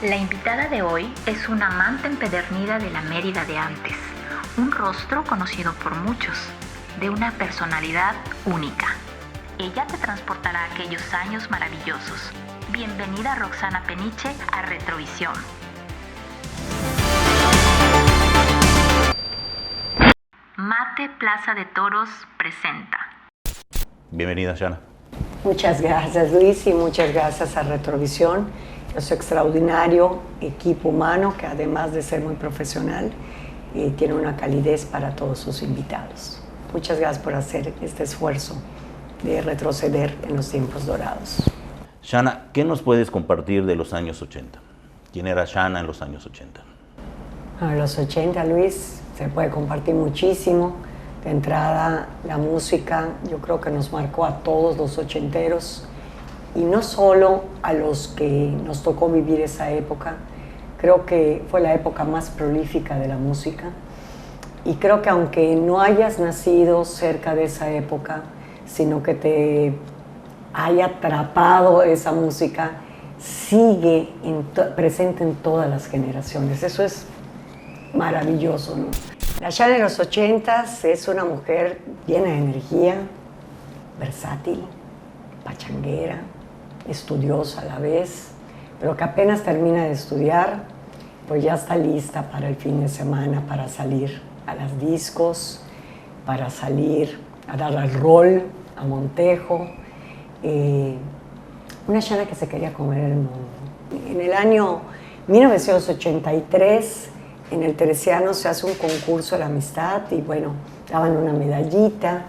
La invitada de hoy es una amante empedernida de la Mérida de antes, un rostro conocido por muchos, de una personalidad única. Ella te transportará a aquellos años maravillosos. Bienvenida Roxana Peniche a Retrovisión. Mate Plaza de Toros presenta. Bienvenida, Shana. Muchas gracias, Luis, y muchas gracias a Retrovisión, a su extraordinario equipo humano que, además de ser muy profesional, tiene una calidez para todos sus invitados. Muchas gracias por hacer este esfuerzo de retroceder en los tiempos dorados. Shana, ¿qué nos puedes compartir de los años 80? ¿Quién era Shana en los años 80? En los 80, Luis, se puede compartir muchísimo. De entrada, la música, yo creo que nos marcó a todos los ochenteros, y no solo a los que nos tocó vivir esa época. Creo que fue la época más prolífica de la música, y creo que aunque no hayas nacido cerca de esa época, sino que te haya atrapado esa música, sigue presente en todas las generaciones. Eso es maravilloso, ¿no? La Shana de los 80s es una mujer llena de energía, versátil, pachanguera, estudiosa a la vez, pero que apenas termina de estudiar, pues ya está lista para el fin de semana, para salir a las discos, para salir a dar al rol, a Montejo. Una Shana que se quería comer el mundo. En el año 1983, en el Teresiano se hace un concurso de la amistad y bueno, daban una medallita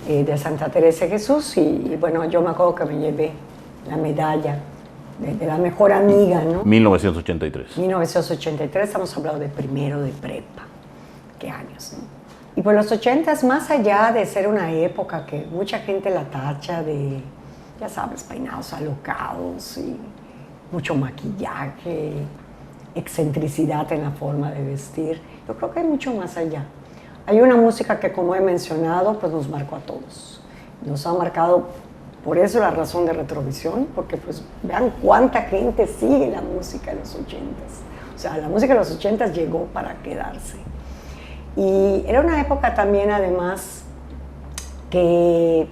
de Santa Teresa de Jesús y bueno, yo me acuerdo que me llevé la medalla de la mejor amiga, ¿no? 1983. 1983, estamos hablando de primero de prepa. ¿Qué años, no? Y pues los 80s, más allá de ser una época que mucha gente la tacha de, ya sabes, peinados alocados y mucho maquillaje, excentricidad en la forma de vestir, yo creo que hay mucho más allá. Hay una música que, como he mencionado, pues nos marcó a todos. Nos ha marcado, por eso la razón de Retrovisión, porque pues vean cuánta gente sigue la música de los 80s. O sea, la música de los 80s llegó para quedarse. Y era una época también, además, que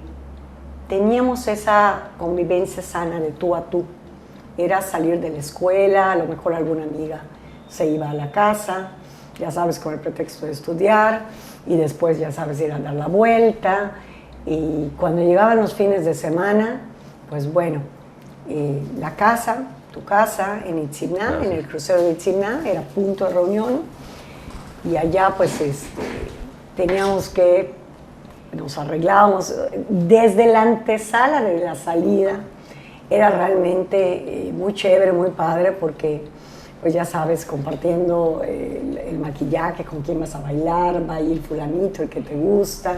teníamos esa convivencia sana de tú a tú. Era salir de la escuela, a lo mejor alguna amiga se iba a la casa, ya sabes, con el pretexto de estudiar, y después, ya sabes, ir a dar la vuelta. Y cuando llegaban los fines de semana, pues bueno, la casa, tu casa en Itzimná, en el crucero de Itzimná, era punto de reunión, y allá pues teníamos que, nos arreglábamos desde la antesala de la salida. Era realmente muy chévere, muy padre, porque pues ya sabes, compartiendo el maquillaje, con quién vas a bailar, va a ir fulanito, el que te gusta.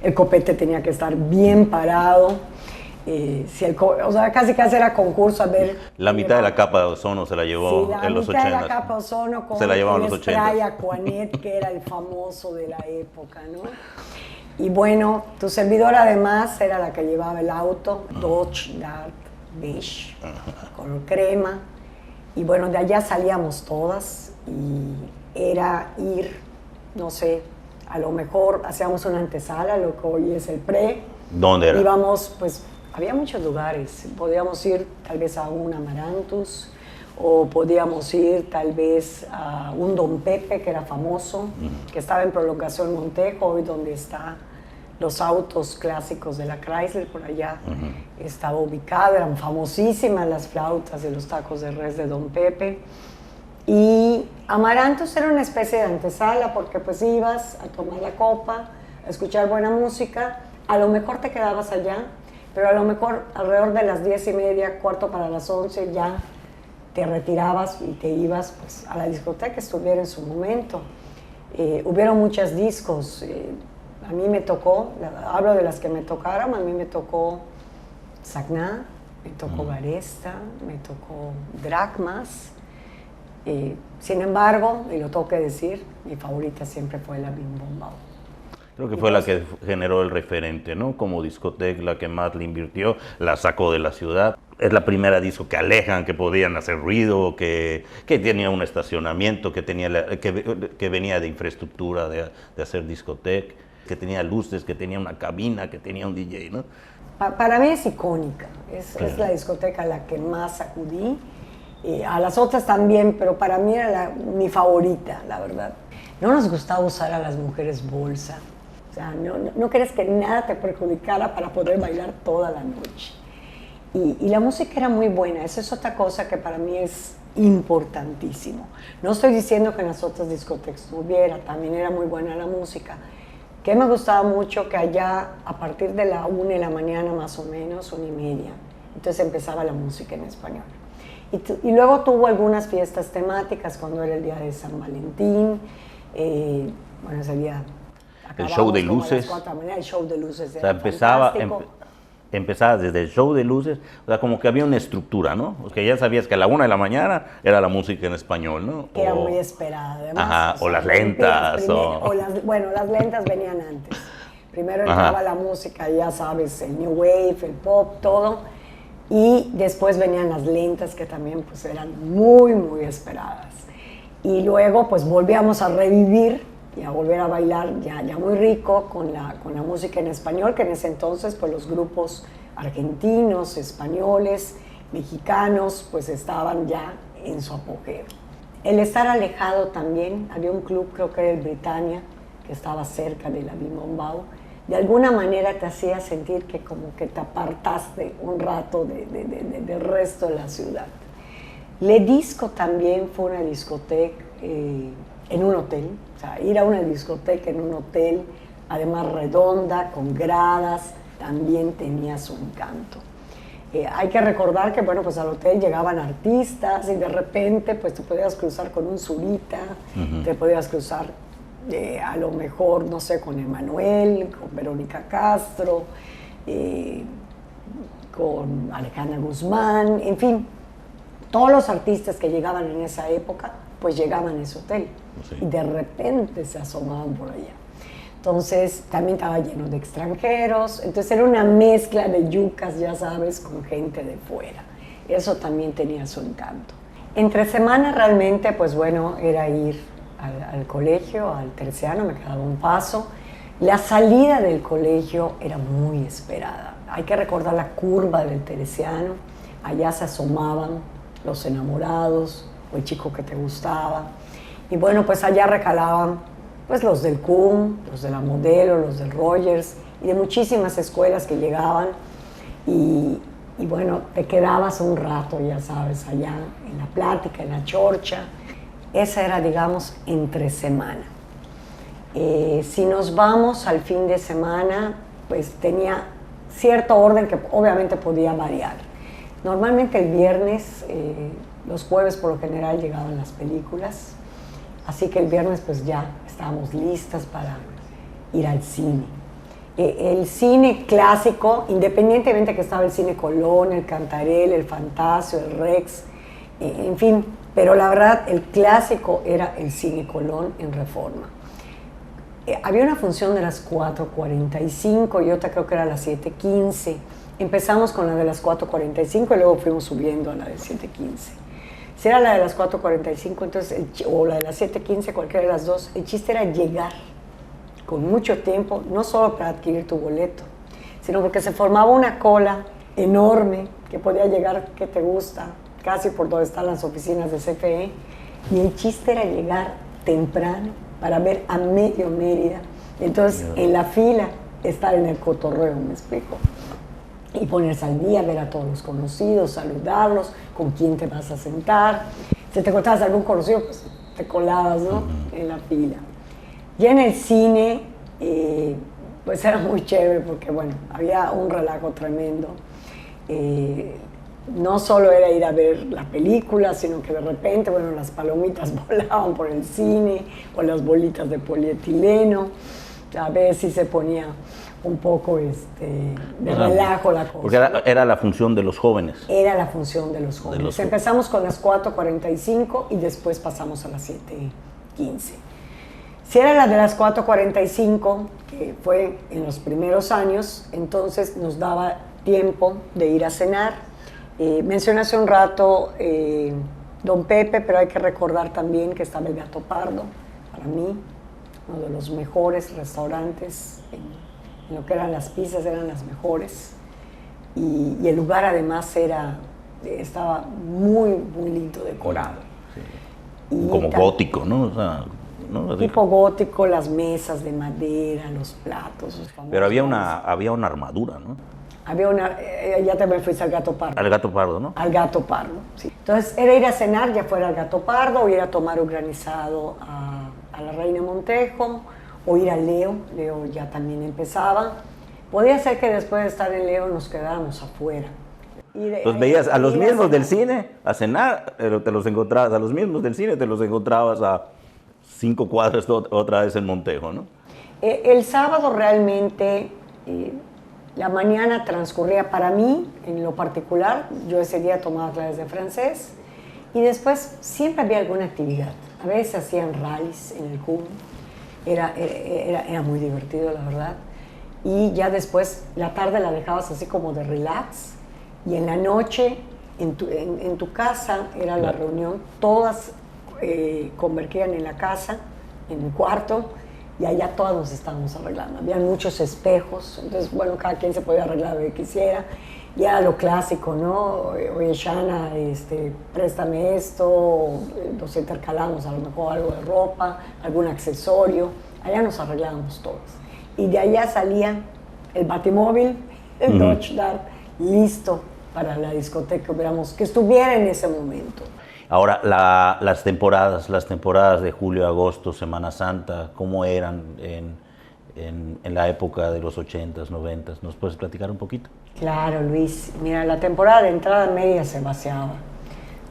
El copete tenía que estar bien parado. O sea, casi era concurso a ver. La mitad de la capa de ozono se la llevó en los 80. La mitad de la capa de ozono con se la llevaban el los 80. spray Aquanet, que era el famoso de la época, ¿no? Y bueno, tu servidora además era la que llevaba el auto, Dodge Dart beige, color crema. Y bueno, de allá salíamos todas y era ir, no sé, a lo mejor hacíamos una antesala, lo que hoy es el pre. ¿Dónde era? Íbamos, pues, había muchos lugares. Podíamos ir tal vez a un Amarantus, o podíamos ir tal vez a un Don Pepe, que era famoso, que estaba en Prolongación Montejo, hoy donde están los autos clásicos de la Chrysler, por allá estaba ubicado. Eran famosísimas las flautas y los tacos de res de Don Pepe. Y Amarantos era una especie de antesala, porque pues ibas a tomar la copa, a escuchar buena música, a lo mejor te quedabas allá, pero a lo mejor alrededor de las 10:30, cuarto para las 11, ya te retirabas y te ibas pues, a la discoteca que estuviera en su momento. Hubieron muchos discos. A mí me tocó, hablo de las que me tocaron, a mí me tocó Sagná, me tocó Garesta, me tocó Dracmas. Sin embargo, y lo tengo que decir, mi favorita siempre fue la Bim Bom Bao. Creo que fue la que generó el referente, ¿no? Como discoteca, la que más le invirtió, la sacó de la ciudad. Es la primera disco que alejan, que podían hacer ruido, que tenía un estacionamiento, que venía de infraestructura de hacer discoteca, que tenía luces, que tenía una cabina, que tenía un DJ, ¿no? Para mí es icónica, es la discoteca a la que más acudí, a las otras también, pero para mí era mi favorita, la verdad. No nos gustaba usar a las mujeres bolsa, o sea, no querías que nada te perjudicara para poder bailar toda la noche. Y la música era muy buena, esa es otra cosa que para mí es importantísimo. No estoy diciendo que en las otras discotecas no hubiera, también era muy buena la música. Que me gustaba mucho que allá, a partir de la 1 de la mañana más o menos, 1:30, entonces empezaba la música en español. Y luego tuvo algunas fiestas temáticas cuando era el día de San Valentín, bueno, ese día el show de luces. El show de luces era empezaba desde el show de luces, o sea, como que había una estructura, ¿no? Porque ya sabías que a la 1 de la mañana era la música en español, ¿no? Que era muy esperada, además. Ajá, o las lentas. Bueno, las lentas venían antes. Primero entraba la música, ya sabes, el new wave, el pop, todo. Y después venían las lentas, que también pues eran muy, muy esperadas. Y luego pues volvíamos a revivir y a volver a bailar ya muy rico con la música en español, que en ese entonces pues los grupos argentinos, españoles, mexicanos pues estaban ya en su apogeo. El estar alejado también, había un club, creo que era el Britannia, que estaba cerca de la Bimbombao, de alguna manera te hacía sentir que como que te apartaste un rato del resto de la ciudad. Le Disco también fue una discoteca en un hotel, o sea, ir a una discoteca en un hotel, además redonda, con gradas, también tenía su encanto. Hay que recordar que, bueno, pues al hotel llegaban artistas y de repente, pues te podías cruzar con un Zurita, te podías cruzar a lo mejor, no sé, con Emanuel, con Verónica Castro, con Alejandra Guzmán, en fin, todos los artistas que llegaban en esa época, pues llegaban a ese hotel y de repente se asomaban por allá. Entonces también estaba lleno de extranjeros, entonces era una mezcla de yucas, ya sabes, con gente de fuera. Eso también tenía su encanto. Entre semana realmente, pues bueno, era ir al colegio, al Teresiano, me quedaba un paso. La salida del colegio era muy esperada. Hay que recordar la curva del Teresiano, allá se asomaban los enamorados o el chico que te gustaba. Y bueno, pues allá recalaban pues los del CUM, los de la Modelo, los del Rogers y de muchísimas escuelas que llegaban y bueno, te quedabas un rato, ya sabes, allá en la plática, en la chorcha. Esa era, digamos, entre semana. Si nos vamos al fin de semana, pues tenía cierto orden que obviamente podía variar. Normalmente el viernes, los jueves por lo general llegaban las películas, así que el viernes pues ya estábamos listas para ir al cine. El cine clásico, independientemente que estaba el Cine Colón, el Cantarell, el Fantasio, el Rex, en fin, pero la verdad el clásico era el Cine Colón en Reforma. Había una función de las 4:45 y otra creo que era a las 7:15. Empezamos con la de las 4:45 y luego fuimos subiendo a la de 7:15. Si era la de las 4:45 entonces, o la de las 7:15, cualquiera de las dos, el chiste era llegar con mucho tiempo, no solo para adquirir tu boleto, sino porque se formaba una cola enorme que podía llegar, que te gusta, casi por donde están las oficinas de CFE, y el chiste era llegar temprano para ver a medio Mérida. Entonces, en la fila, estar en el cotorreo, ¿me explico? Y ponerse al día, ver a todos los conocidos, saludarlos, con quién te vas a sentar. Si te encontrabas algún conocido, pues te colabas, ¿no? En la fila. Y en el cine, pues era muy chévere porque, bueno, había un relajo tremendo. No solo era ir a ver la película, sino que de repente, bueno, las palomitas volaban por el cine, o las bolitas de polietileno, a ver si se ponía un poco de relajo la cosa. Porque era la función de los jóvenes. Era la función de los jóvenes. Empezamos con las 4:45 y después pasamos a las 7:15. Si era la de las 4:45, que fue en los primeros años, entonces nos daba tiempo de ir a cenar. Mencioné hace un rato Don Pepe, pero hay que recordar también que estaba el Gato Pardo, para mí, uno de los mejores restaurantes, en lo que eran las pizzas eran las mejores, y el lugar además estaba muy, muy lindo decorado. Sí. Como gótico, ¿no? O sea, ¿no? Tipo gótico, las mesas de madera, los platos. Pero había una armadura, ¿no? Ya te me fuiste al Gato Pardo. Al Gato Pardo, ¿no? Al Gato Pardo, sí. Entonces era ir a cenar, ya fuera al Gato Pardo, o ir a tomar un granizado a la Reina Montejo, o ir a Leo ya también empezaba. Podía ser que después de estar en Leo nos quedáramos afuera. Los veías a los mismos del cine a cenar, pero te los encontrabas, a los mismos del cine te los encontrabas a 5 cuadras otra vez en Montejo, ¿no? El sábado realmente, la mañana transcurría para mí, en lo particular, yo ese día tomaba clases de francés, y después siempre había alguna actividad. A veces hacían rallies en el CUM, era muy divertido, la verdad. Y ya después, la tarde la dejabas así como de relax, y en la noche, en tu casa, era la reunión, todas convergían en la casa, en mi cuarto, y allá todos nos estábamos arreglando. Había muchos espejos, entonces, bueno, cada quien se podía arreglar lo que quisiera. Y era lo clásico, ¿no? Oye, Shana, préstame esto, nos intercalamos a lo mejor algo de ropa, algún accesorio. Allá nos arreglábamos todos. Y de allá salía el batimóvil, el Dodge Dart, listo para la discoteca que estuviera en ese momento. Ahora, las temporadas de julio, agosto, Semana Santa, ¿cómo eran en la época de los 80s, 90s? ¿Nos puedes platicar un poquito? Claro, Luis. Mira, la temporada de entrada media se vaciaba.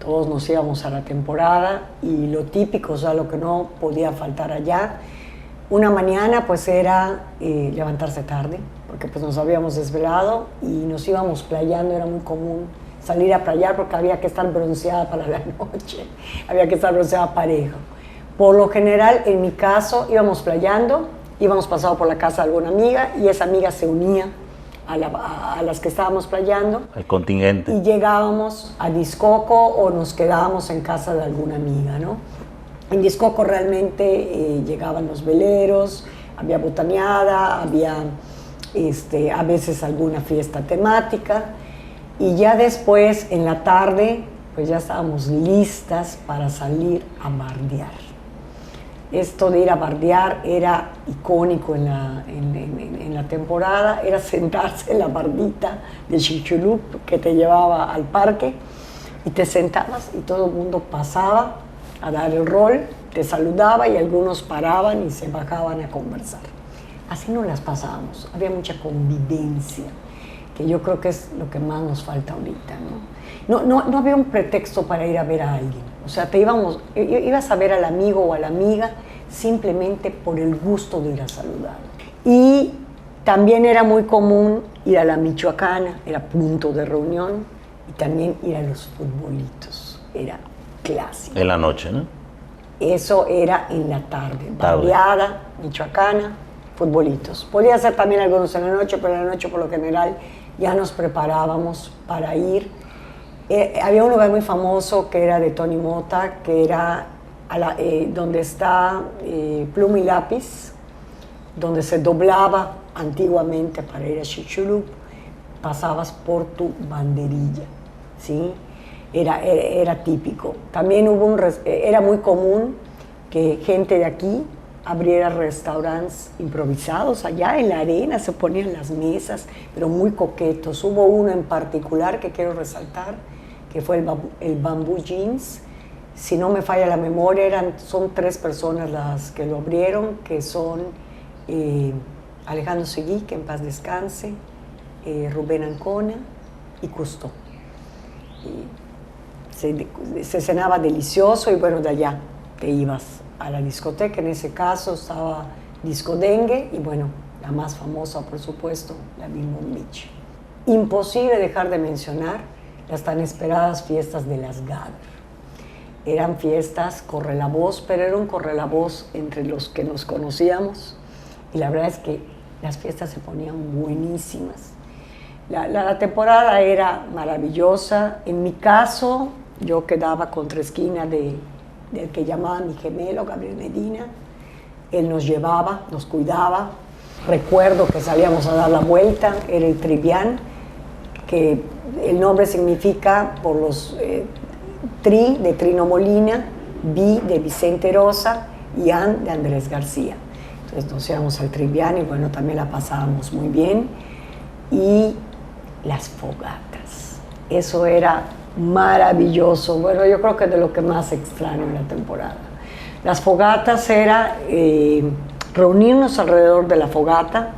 Todos nos íbamos a la temporada y lo típico, o sea, lo que no podía faltar allá, una mañana pues era levantarse tarde, porque pues nos habíamos desvelado y nos íbamos playando, era muy común salir a playar porque había que estar bronceada para la noche, había que estar bronceada pareja. Por lo general, en mi caso, íbamos playando, íbamos pasado por la casa de alguna amiga y esa amiga se unía a las que estábamos playando. El contingente. Y llegábamos a Discoco o nos quedábamos en casa de alguna amiga, ¿no? En Discoco realmente llegaban los veleros, había botaneada, había a veces alguna fiesta temática. Y ya después, en la tarde, pues ya estábamos listas para salir a bardear. Esto de ir a bardear era icónico en la temporada, era sentarse en la bardita de Chicxulub que te llevaba al parque y te sentabas y todo el mundo pasaba a dar el rol, te saludaba y algunos paraban y se bajaban a conversar. Así nos las pasábamos, había mucha convivencia, que yo creo que es lo que más nos falta ahorita, ¿no? No había un pretexto para ir a ver a alguien, o sea, ibas a ver al amigo o a la amiga simplemente por el gusto de ir a saludar. Y también era muy común ir a la Michoacana, era punto de reunión, y también ir a los futbolitos, era clásico. En la noche, ¿no? Eso era en la tarde, bardeada, Michoacana, futbolitos. Podía ser también algunos en la noche, pero en la noche por lo general ya nos preparábamos para ir. Había un lugar muy famoso que era de Tony Mota, que era donde está Pluma y Lápiz, donde se doblaba antiguamente para ir a Chicxulub, pasabas por tu banderilla, ¿sí? Era típico. También era muy común que gente de aquí abriera restaurantes improvisados allá en la arena, se ponían las mesas, pero muy coquetos. Hubo uno en particular que quiero resaltar, que fue el Bamboo Jeans. Si no me falla la memoria, son 3 personas las que lo abrieron, que son Alejandro Seguí, que en paz descanse, Rubén Ancona y Cousteau. Se cenaba delicioso y bueno, de allá te ibas a la discoteca. En ese caso estaba Disco Dengue y bueno, la más famosa por supuesto, la Bimbo Beach. Imposible dejar de mencionar las tan esperadas fiestas de las Gather. eran fiestas, corre la voz, pero era un corre la voz entre los que nos conocíamos. Y la verdad es que las fiestas se ponían buenísimas. La temporada era maravillosa. En mi caso, yo quedaba contra esquina del que llamaba mi gemelo, Gabriel Medina. Él nos llevaba, nos cuidaba. Recuerdo que salíamos a dar la vuelta, era el Trivián, que el nombre significa por los Tri de Trino Molina, Vi de Vicente Rosa y An de Andrés García. Entonces nos íbamos al Trivián y bueno, también la pasábamos muy bien. Y las fogatas, eso era maravilloso. Bueno, yo creo que de lo que más extraño en la temporada. Las fogatas era reunirnos alrededor de la fogata,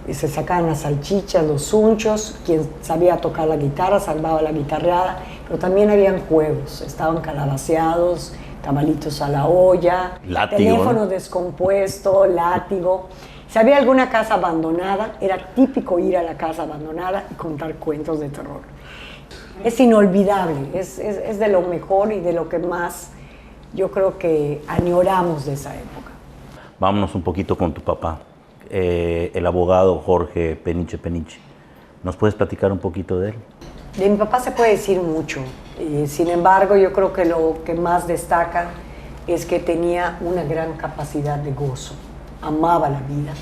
y se sacaban las salchichas, los unchos, quien sabía tocar la guitarra salvaba la guitarreada, pero también habían juegos, estaban calabaceados, tamalitos a la olla, látigo, teléfono ¿no? descompuesto, látigo. Si había alguna casa abandonada, era típico ir a la casa abandonada y contar cuentos de terror. Es inolvidable, es de lo mejor y de lo que más yo creo que añoramos de esa época. Vámonos un poquito con tu papá, el abogado Jorge Peniche Peniche. ¿Nos puedes platicar un poquito de él? De mi papá se puede decir mucho, sin embargo yo creo que lo que más destaca es que tenía una gran capacidad de gozo, amaba la vida,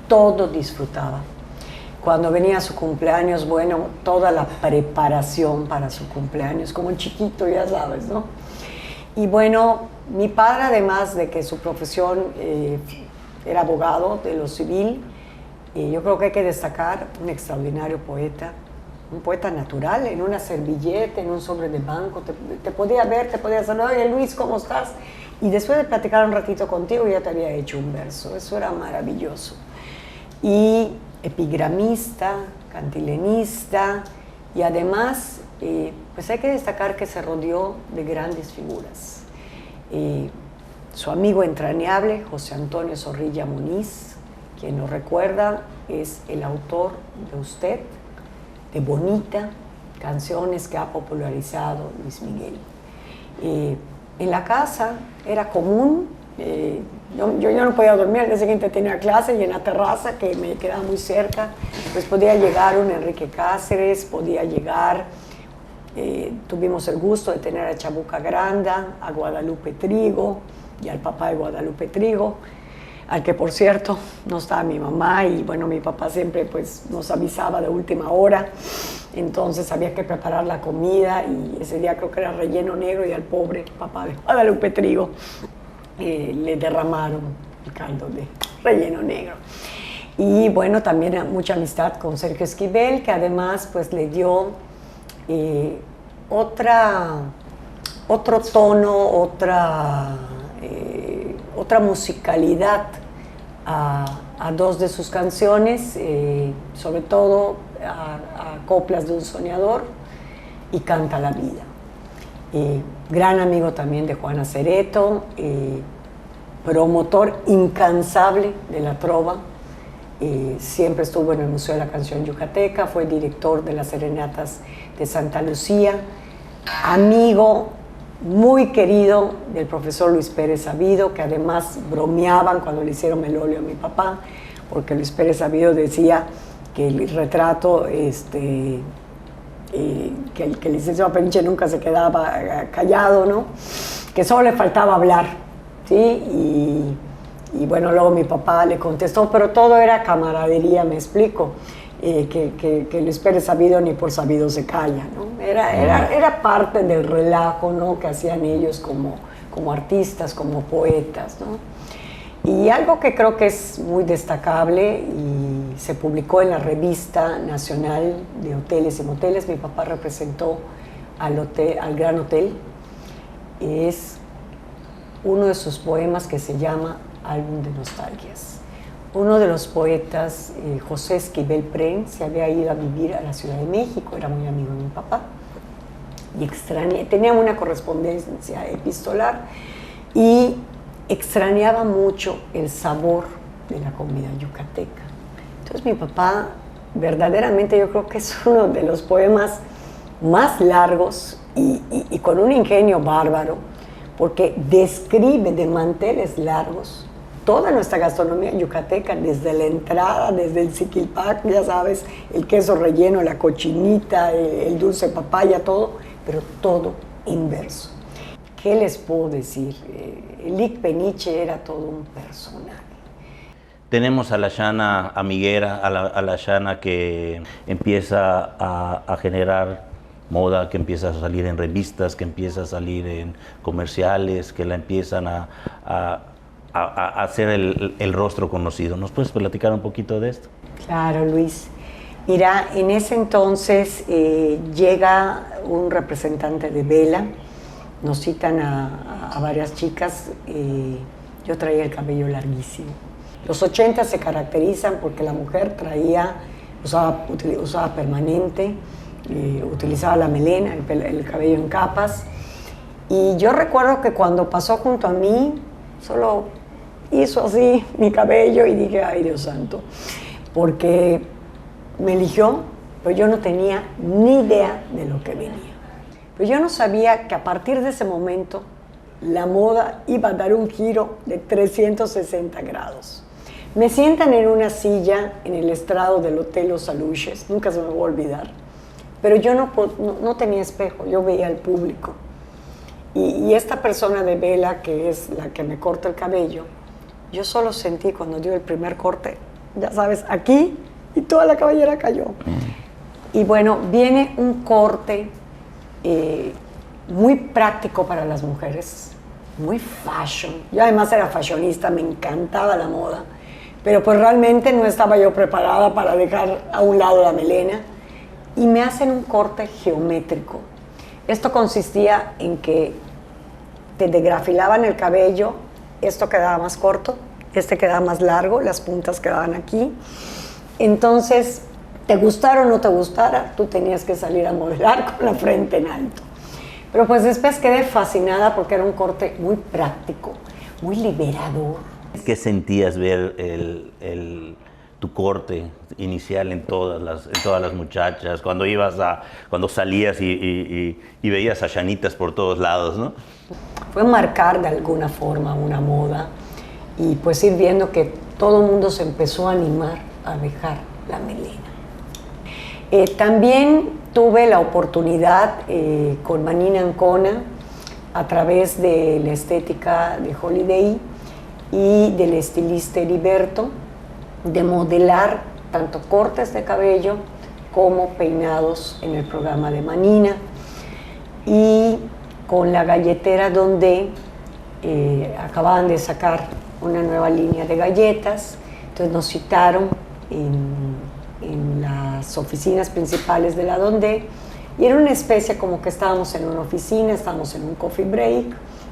todo disfrutaba. Cuando venía su cumpleaños, bueno, toda la preparación para su cumpleaños, como un chiquito, ya sabes, ¿no? Y bueno, mi padre, además de que su profesión era abogado de lo civil, yo creo que hay que destacar un extraordinario poeta, un poeta natural, en una servilleta, en un sobre de banco, te podía ver, te podía saludar, oye Luis, ¿cómo estás? Y después de platicar un ratito contigo ya te había hecho un verso, eso era maravilloso. Y epigramista, cantilenista, y además, pues hay que destacar que se rodeó de grandes figuras. Su amigo entrañable, José Antonio Zorrilla Muniz, quien lo recuerda, es el autor de Usted, de Bonita, canciones que ha popularizado Luis Miguel. En la casa era común, yo no podía dormir, al día siguiente tenía clase y en la terraza, que me quedaba muy cerca, pues podía llegar un Enrique Cáceres, podía llegar, tuvimos el gusto de tener a Chabuca Granda, a Guadalupe Trigo y al papá de Guadalupe Trigo, al que por cierto no estaba mi mamá y bueno, mi papá siempre pues nos avisaba de última hora, entonces había que preparar la comida y ese día creo que era relleno negro y al pobre papá de Guadalupe Trigo le derramaron el caldo de relleno negro. Y bueno, también mucha amistad con Sergio Esquivel, que además pues le dio otro tono, otra musicalidad a dos de sus canciones, sobre todo a Coplas de un Soñador y Canta la Vida. Gran amigo también de Juana Cereto, promotor incansable de la trova, siempre estuvo en el Museo de la Canción Yucateca, fue director de las Serenatas de Santa Lucía, amigo muy querido del profesor Luis Pérez Sabido, que además bromeaban cuando le hicieron melolio a mi papá, porque Luis Pérez Sabido decía que el retrato, que el licenciado Peniche nunca se quedaba callado, ¿no? Que solo le faltaba hablar, ¿sí? Y bueno, luego mi papá le contestó, pero todo era camaradería, me explico. Que Luis Pérez Sabido ni por sabido se calla, ¿no? Era parte del relajo, ¿no? Que hacían ellos como artistas, como poetas, ¿no? Y algo que creo que es muy destacable y se publicó en la Revista Nacional de Hoteles y Moteles, mi papá representó al Gran Hotel, es uno de sus poemas que se llama Álbum de Nostalgias. Uno de los poetas, José Esquivel Pren, se había ido a vivir a la Ciudad de México, era muy amigo de mi papá, y tenía una correspondencia epistolar, y extrañaba mucho el sabor de la comida yucateca. Entonces mi papá, verdaderamente yo creo que es uno de los poemas más largos y con un ingenio bárbaro, porque describe de manteles largos toda nuestra gastronomía yucateca, desde la entrada, desde el siquilpac, ya sabes, el queso relleno, la cochinita, el dulce papaya, todo, pero todo inverso. ¿Qué les puedo decir? El Lic Peniche era todo un personaje. Tenemos a la Xana amiguera, a la Xana que empieza a generar moda, que empieza a salir en revistas, que empieza a salir en comerciales, que la empiezan a hacer el rostro conocido. ¿Nos puedes platicar un poquito de esto? Claro, Luis. Mira, en ese entonces llega un representante de Vela, nos citan a varias chicas, yo traía el cabello larguísimo. Los 80 se caracterizan porque la mujer usaba permanente, utilizaba la melena, el cabello en capas. Y yo recuerdo que cuando pasó junto a mí, solo hizo así mi cabello y dije, ay Dios santo, porque me eligió, pero yo no tenía ni idea de lo que venía. Pero yo no sabía que a partir de ese momento la moda iba a dar un giro de 360 grados. Me sientan en una silla en el estrado del Hotel Los Aluches, nunca se me va a olvidar, pero yo no tenía espejo, yo veía al público. Y esta persona de Vela, que es la que me corta el cabello, yo solo sentí cuando dio el primer corte, ya sabes, aquí, y toda la cabellera cayó. Y bueno, viene un corte muy práctico para las mujeres, muy fashion. Yo además era fashionista, me encantaba la moda, pero pues realmente no estaba yo preparada para dejar a un lado la melena. Y me hacen un corte geométrico. Esto consistía en que te degrafilaban el cabello, esto quedaba más corto, este quedaba más largo, las puntas quedaban aquí. Entonces, te gustara o no te gustara, tú tenías que salir a modelar con la frente en alto. Pero pues después quedé fascinada porque era un corte muy práctico, muy liberador. ¿Qué sentías ver tu corte inicial en todas las muchachas, cuando salías y veías a Xanitas por todos lados, ¿no? Fue marcar de alguna forma una moda y pues ir viendo que todo el mundo se empezó a animar a dejar la melena. También tuve la oportunidad con Manina Ancona, a través de la estética de Holiday y del estilista Heriberto, de modelar tanto cortes de cabello como peinados en el programa de Manina, y con la galletera donde acababan de sacar una nueva línea de galletas, entonces nos citaron en las oficinas principales de la Donde, y era una especie como que estábamos en una oficina, estábamos en un coffee break,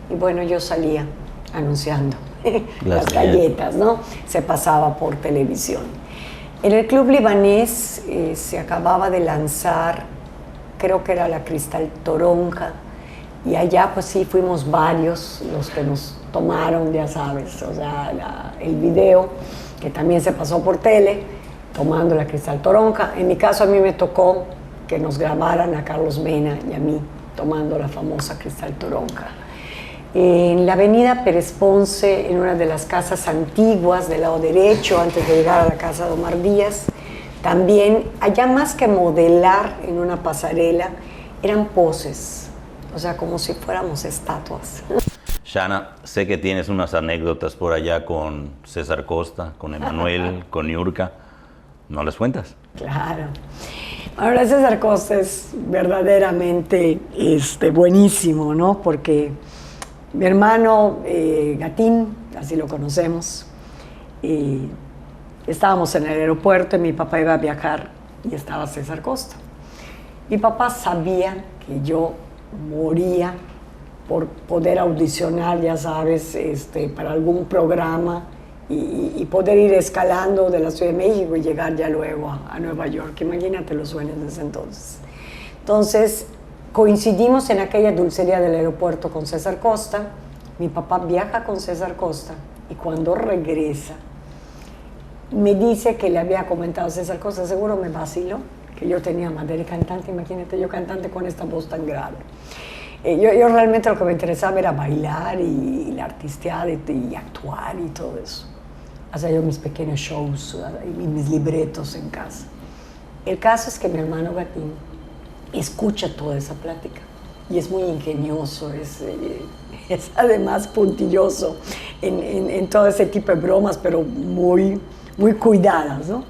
y bueno, yo salía anunciando las galletas, ¿no? Se pasaba por televisión. En el Club Libanés se acababa de lanzar, creo que era la Cristal Toronja, y allá pues sí fuimos varios los que nos tomaron, ya sabes, o sea, el video, que también se pasó por tele, tomando la Cristal Toronja. En mi caso a mí me tocó que nos grabaran a Carlos Mena y a mí tomando la famosa Cristal Toronja. En la avenida Pérez Ponce, en una de las casas antiguas del lado derecho, antes de llegar a la casa de Omar Díaz, también, allá más que modelar en una pasarela, eran poses, o sea, como si fuéramos estatuas. Xana, sé que tienes unas anécdotas por allá con César Costa, con Emanuel, con Niurka. ¿No las cuentas? Claro. Ahora, César Costa es verdaderamente buenísimo, ¿no? Porque mi hermano Gatín, así lo conocemos, estábamos en el aeropuerto y mi papá iba a viajar y estaba César Costa. Mi papá sabía que yo moría por poder audicionar, ya sabes, para algún programa y poder ir escalando de la Ciudad de México y llegar ya luego a Nueva York. Imagínate los sueños desde entonces. Entonces, coincidimos en aquella dulcería del aeropuerto con César Costa. Mi papá viaja con César Costa y cuando regresa me dice que le había comentado a César Costa, seguro me vaciló, que yo tenía madre cantante, imagínate yo cantante con esta voz tan grave. Yo realmente lo que me interesaba era bailar y la artisteada y actuar y todo eso. Hacía yo mis pequeños shows y mis libretos en casa. El caso es que mi hermano Gatín escucha toda esa plática y es muy ingenioso, es además puntilloso en todo ese tipo de bromas, pero muy cuidadas, ¿no?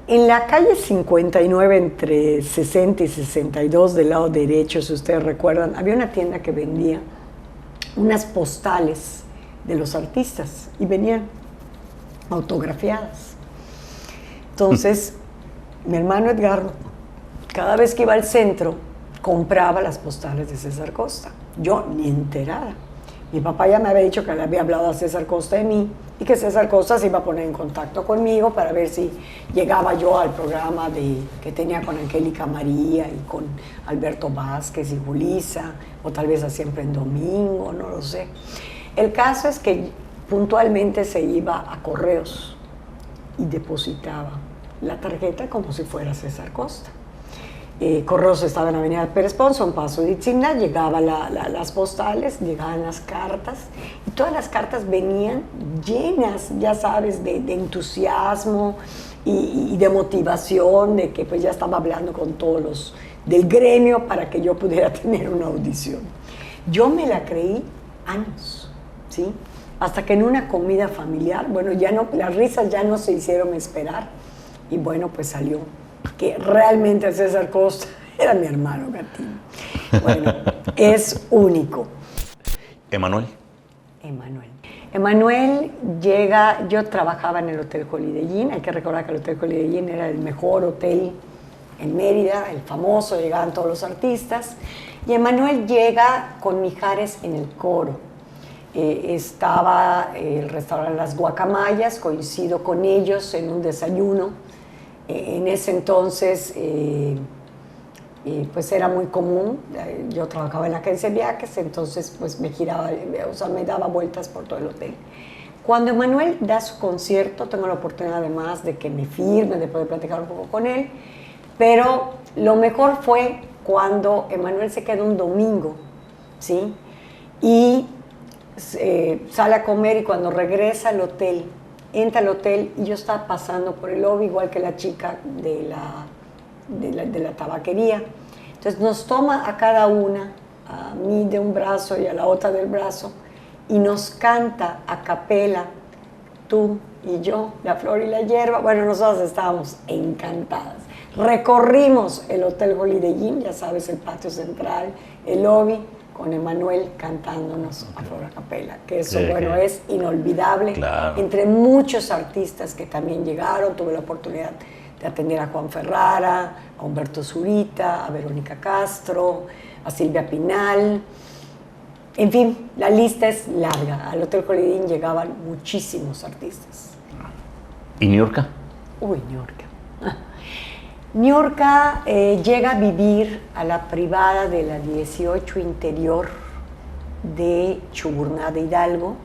En la calle 59, entre 60 y 62, del lado derecho, si ustedes recuerdan, había una tienda que vendía unas postales de los artistas y venían autografiadas. Entonces, mi hermano Edgardo, cada vez que iba al centro, compraba las postales de César Costa. Yo ni enterada. Mi papá ya me había dicho que le había hablado a César Costa de mí y que César Costa se iba a poner en contacto conmigo para ver si llegaba yo al programa que tenía con Angélica María y con Alberto Vázquez y Julisa, o tal vez a Siempre en Domingo, no lo sé. El caso es que puntualmente se iba a correos y depositaba la tarjeta como si fuera César Costa. Correos estaba en Avenida Pérez Ponce, un paso de Itzimna, llegaban las postales, llegaban las cartas, y todas las cartas venían llenas, ya sabes, de entusiasmo y de motivación, de que pues ya estaba hablando con todos los del gremio para que yo pudiera tener una audición. Yo me la creí años, ¿sí? Hasta que en una comida familiar, bueno, ya no, las risas ya no se hicieron esperar, y bueno, pues salió que realmente César Costa era mi hermano Gatín. Bueno, es único. Emanuel. Emanuel llega, yo trabajaba en el Hotel Holiday Inn, hay que recordar que el Hotel Holiday Inn era el mejor hotel en Mérida, el famoso, llegaban todos los artistas, y Emanuel llega con Mijares en el coro. Estaba el restaurante Las Guacamayas, coincido con ellos en un desayuno. En ese entonces, pues era muy común, yo trabajaba en la agencia de viajes, entonces pues me giraba, o sea, me daba vueltas por todo el hotel. Cuando Emanuel da su concierto, tengo la oportunidad además de que me firme, de poder platicar un poco con él, pero lo mejor fue cuando Emanuel se queda un domingo, ¿sí? Y sale a comer, y cuando regresa al hotel, entra al hotel y yo estaba pasando por el lobby igual que la chica de la tabaquería. Entonces nos toma a cada una, a mí de un brazo y a la otra del brazo, y nos canta a capela, tú y yo, La Flor y la Hierba. Bueno, nosotros estábamos encantadas. Recorrimos el Hotel Holiday Inn, ya sabes, el patio central, el lobby, con Emanuel cantándonos a flor a capela, que eso, sí, bueno, es inolvidable. Claro. Entre muchos artistas que también llegaron, tuve la oportunidad de atender a Juan Ferrara, a Humberto Zurita, a Verónica Castro, a Silvia Pinal. En fin, la lista es larga. Al Hotel Holiday Inn llegaban muchísimos artistas. ¿Y Niurka? Uy, Niurka. Niurka llega a vivir a la privada de la 18 Interior de Chuburná de Hidalgo.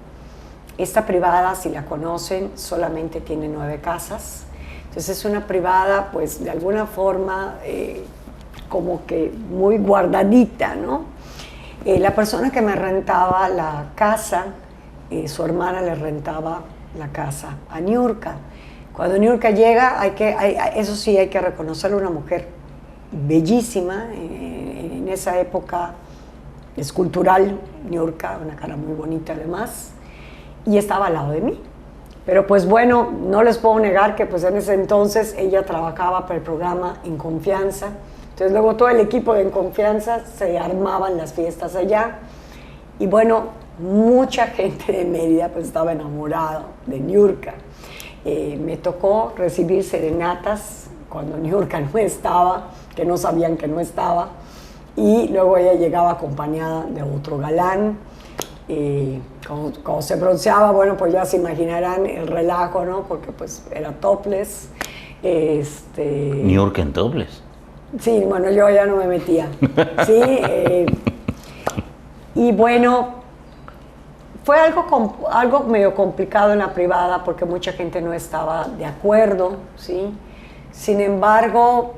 Esta privada, si la conocen, solamente tiene 9 casas. Entonces es una privada, pues de alguna forma, como que muy guardadita, ¿no? La persona que me rentaba la casa, su hermana le rentaba la casa a Niurka. Cuando Niurka llega, eso sí, hay que reconocerle, una mujer bellísima, en esa época escultural, Niurka, una cara muy bonita además, y estaba al lado de mí. Pero pues bueno, no les puedo negar que pues en ese entonces ella trabajaba para el programa En Confianza, entonces luego todo el equipo de En Confianza se armaban las fiestas allá, y bueno, mucha gente de Mérida pues estaba enamorada de Niurka. Me tocó recibir serenatas cuando Niurka no estaba, que no sabían que no estaba, y luego ella llegaba acompañada de otro galán. Cuando se bronceaba, bueno, pues ya se imaginarán el relajo, ¿no? Porque pues era topless. ¿Niurka en topless? Sí, bueno, yo ya no me metía. Sí, y bueno, fue algo medio complicado en la privada porque mucha gente no estaba de acuerdo, ¿sí? Sin embargo,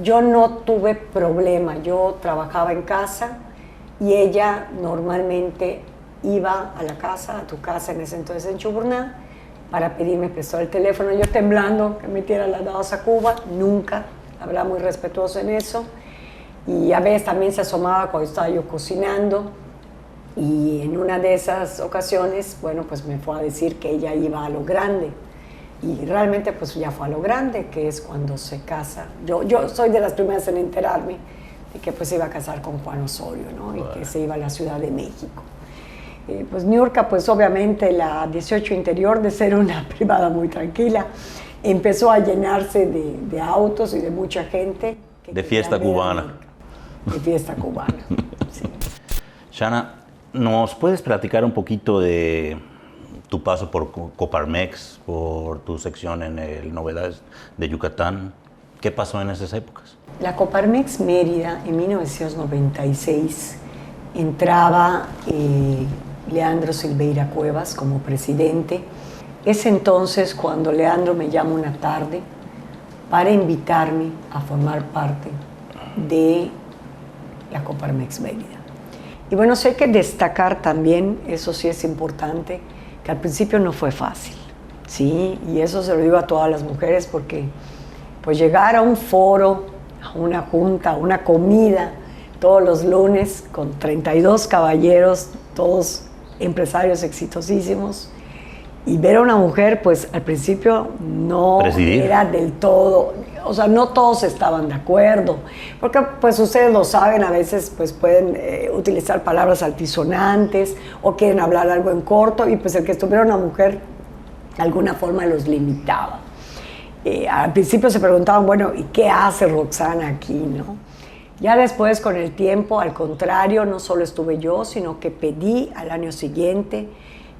yo no tuve problema. Yo trabajaba en casa, y ella normalmente iba a la casa, a tu casa en ese entonces en Chuburná, para pedirme prestado el teléfono, yo temblando que metiera las dados a Cuba, nunca, hablaba muy respetuoso en eso, y a veces también se asomaba cuando estaba yo cocinando, y en una de esas ocasiones, bueno, pues me fue a decir que ella iba a lo grande, y realmente pues ya fue a lo grande, que es cuando se casa. Yo soy de las primeras en enterarme de que pues se iba a casar con Juan Osorio, ¿no? Y que se iba a la Ciudad de México. Pues Niurka, pues obviamente la 18 Interior, de ser una privada muy tranquila, empezó a llenarse de autos y de mucha gente. De fiesta cubana. De fiesta cubana, sí. Shana, ¿nos puedes platicar un poquito de tu paso por Coparmex, por tu sección en el Novedades de Yucatán? ¿Qué pasó en esas épocas? La Coparmex Mérida, en 1996, entraba Leandro Silveira Cuevas como presidente. Es entonces cuando Leandro me llama una tarde para invitarme a formar parte de la Coparmex Mérida. Y bueno, sé que destacar también, eso sí es importante, que al principio no fue fácil, ¿sí? Y eso se lo digo a todas las mujeres porque pues llegar a un foro, a una junta, a una comida, todos los lunes con 32 caballeros, todos empresarios exitosísimos, y ver a una mujer, pues al principio no era del todo, o sea, no todos estaban de acuerdo, porque pues ustedes lo saben, a veces pues pueden utilizar palabras altisonantes o quieren hablar algo en corto, y pues el que estuviera una mujer de alguna forma los limitaba. Al principio se preguntaban, bueno, ¿y qué hace Roxana aquí, no? Ya después, con el tiempo, al contrario, no solo estuve yo, sino que pedí al año siguiente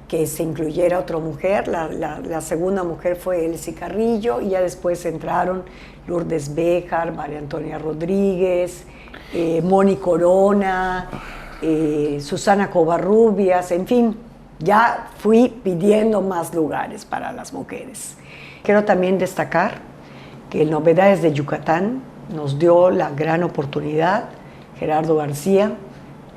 que se incluyera otra mujer. La segunda mujer fue Elsie Carrillo, y ya después entraron Lourdes Béjar, María Antonia Rodríguez, Moni Corona, Susana Covarrubias, en fin, ya fui pidiendo más lugares para las mujeres. Quiero también destacar que el Novedades de Yucatán nos dio la gran oportunidad, Gerardo García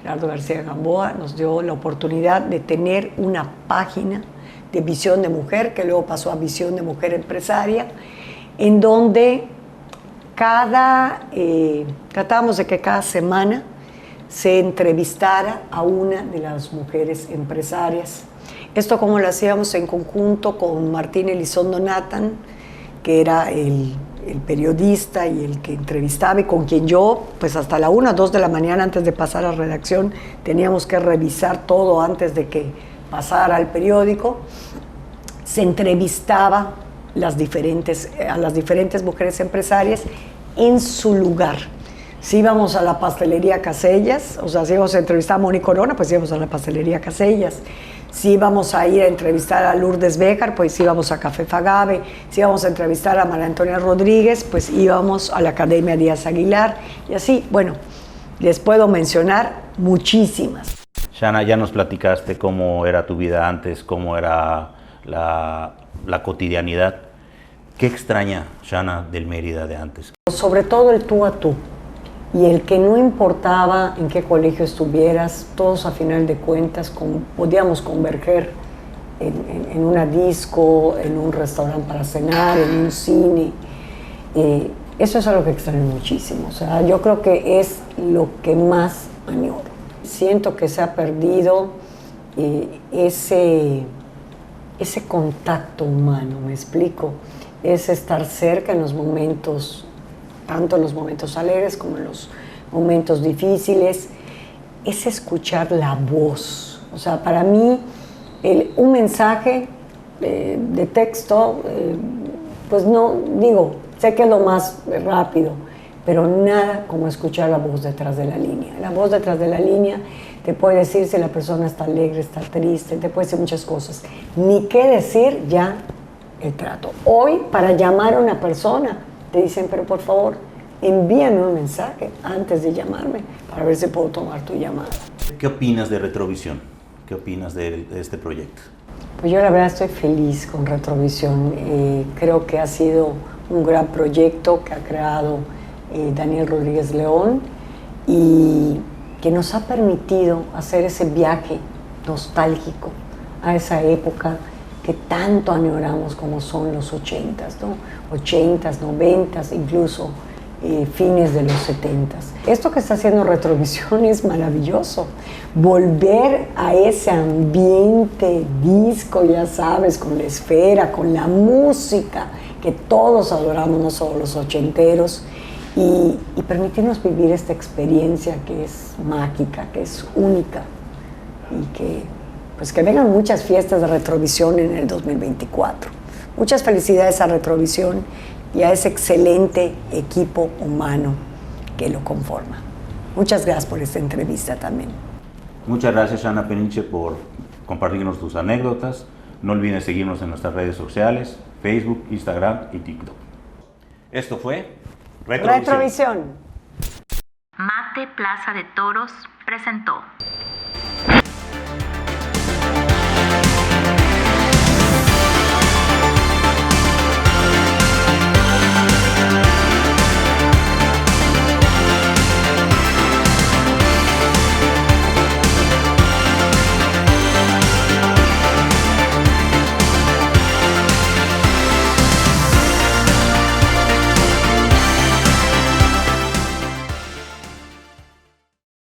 Gamboa, nos dio la oportunidad de tener una página de Visión de Mujer, que luego pasó a Visión de Mujer Empresaria, en donde tratábamos de que cada semana se entrevistara a una de las mujeres empresarias. Esto como lo hacíamos en conjunto con Martín Elizondo Nathan, que era el periodista y el que entrevistaba, y con quien yo, pues hasta la 1 o 2 de la mañana antes de pasar a redacción, teníamos que revisar todo antes de que pasara al periódico. Se entrevistaba a las diferentes mujeres empresarias en su lugar. Si íbamos a la pastelería Casellas, o sea, si íbamos a entrevistar a Moni Corona, pues íbamos a la pastelería Casellas. Si íbamos a ir a entrevistar a Lourdes Béjar, pues íbamos a Café Fagave. Si íbamos a entrevistar a María Antonia Rodríguez, pues íbamos a la Academia Díaz Aguilar. Y así, bueno, les puedo mencionar muchísimas. Shana, ya nos platicaste cómo era tu vida antes, cómo era la cotidianidad. ¿Qué extraña Shana del Mérida de antes? Sobre todo el tú a tú. Y el que no importaba en qué colegio estuvieras, todos a final de cuentas podíamos converger en una disco, en un restaurante para cenar, en un cine. Eso es algo que extraño muchísimo. O sea, yo creo que es lo que más añoro. Siento que se ha perdido ese contacto humano, ¿me explico? Es estar cerca en los momentos, tanto en los momentos alegres como en los momentos difíciles, es escuchar la voz. O sea, para mí, un mensaje de texto, pues no, digo, sé que es lo más rápido, pero nada como escuchar la voz detrás de la línea. La voz detrás de la línea te puede decir si la persona está alegre, está triste, te puede decir muchas cosas. Ni qué decir ya el trato. Hoy, para llamar a una persona, te dicen, pero por favor, envíame un mensaje antes de llamarme para ver si puedo tomar tu llamada. ¿Qué opinas de Retrovisión? ¿Qué opinas de este proyecto? Pues yo la verdad estoy feliz con Retrovisión. Creo que ha sido un gran proyecto que ha creado Daniel Rodríguez León, y que nos ha permitido hacer ese viaje nostálgico a esa época que tanto añoramos como son los 80s, ¿no? 80s, 90s, incluso fines de los 70s. Esto que está haciendo Retrovisión es maravilloso. Volver a ese ambiente disco, ya sabes, con la esfera, con la música que todos adoramos, no solo los ochenteros, y permitirnos vivir esta experiencia que es mágica, que es única, y que vengan muchas fiestas de Retrovisión en el 2024. Muchas felicidades a Retrovisión y a ese excelente equipo humano que lo conforma. Muchas gracias por esta entrevista también. Muchas gracias, Ana Peniche, por compartirnos tus anécdotas. No olvides seguirnos en nuestras redes sociales, Facebook, Instagram y TikTok. Esto fue Retrovisión. Retrovisión. Mate Plaza de Toros presentó.